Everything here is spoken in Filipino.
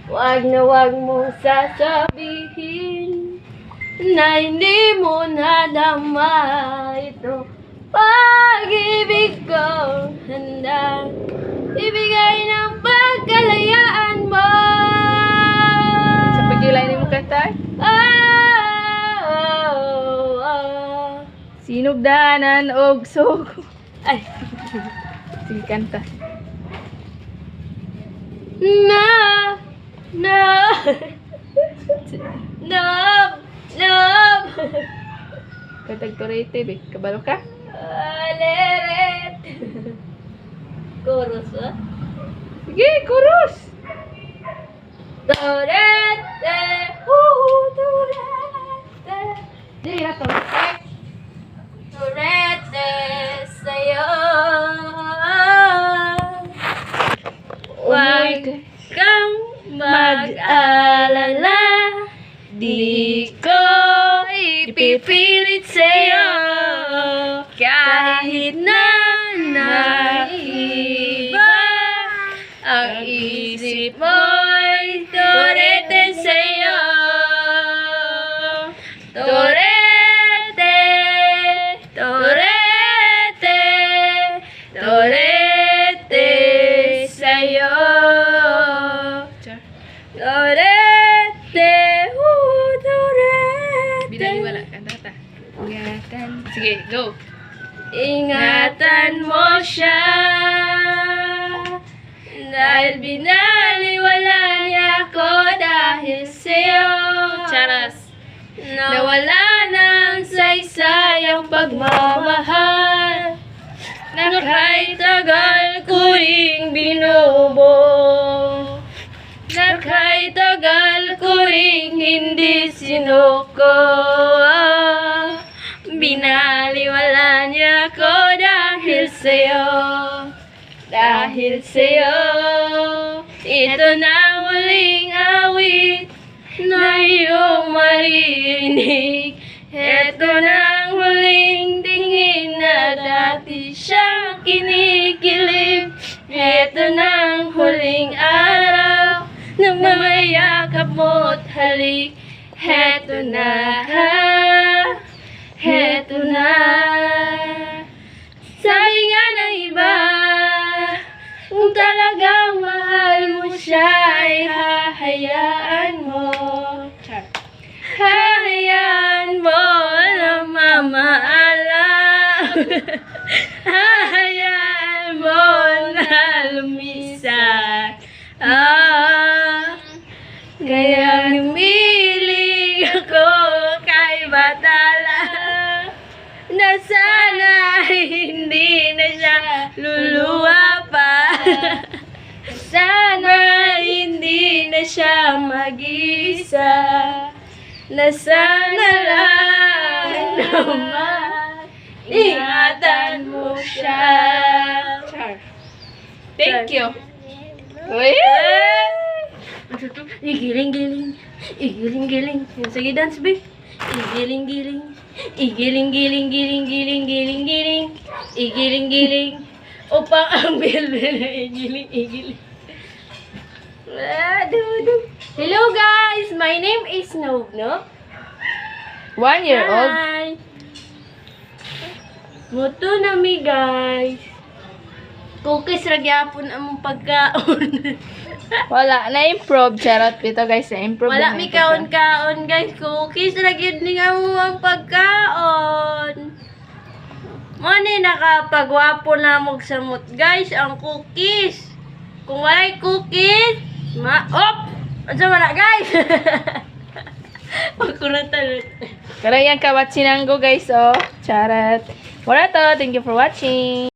Wag na wag mo sasabihin na hindi mo nadama ito. Pag-ibig ko handa ibigay ng pagkalayaan mo. Sa pagkilay mo kanta? Sinugdanan og sugo. Ay. Sige, kanta. No. Katag turete, be. Kabalo ka? Aleret. Chorus, ah? Sige, chorus! Torete. Torete. Sige, rato. Torete sa'yo. Huwag kang mag-alala. Di ko ipipilit sa'yo. Kahit na naiba ang isip mo'y torete sa'yo. Torete, torete, torete sa'yo. Torete, torete. Binaliwala ka, data. Ingatan. Sige, go. Ingatan mo siya dahil binaliwala niya ako dahil sa'yo. Charas. Nawala ng saysayang pagmamahal na kahit tagal ko ring binubo, na kahit tagal ko ring hindi sinuko. Binaliwala niya ako dahil sa'yo. Dahil sa'yo, ito na ang huling awit na iyong marinig. Ito na ang huling tingin na dati siyang kinikilig. Ito na ang huling araw na mamayakap mo't halik. Ito na, ito na. Sabi nga ng iba, kung talagang mahal mo siya ay hahayaan mo. Hahayaan mo na mamaalam. Hahayaan mo na lumisan. Kaya lumilig ako kay Batala na sana hindi na siya luluwa pa. Sana hindi na siya mag-isa. Na sana lang naman ingatan mo siya. Thank you. Uy! Igiling-giling, igiling-giling. Sige, dance, be. Igiling-giling, igiling-giling-giling-giling-giling-giling, igiling-giling. Upang ang bel-bel na igiling-igiling. Hello guys, my name is Noob, no? 1 year old. Hi! Muto na mi guys. Cookies ra gyapon among pagkaon. Wala, na-improve. Charot pito guys, na-improve. Wala na mi ito. kaon-kaon guys. Cookies ra gyud ning among pagkaon. Mo ni nakapagwapo na mog samot guys ang cookies. Kung walay cookies, Asa wala guys? Pagkuratan. Kaya yan kawat sinanggo guys, oh. Charot. Wala to. Thank you for watching.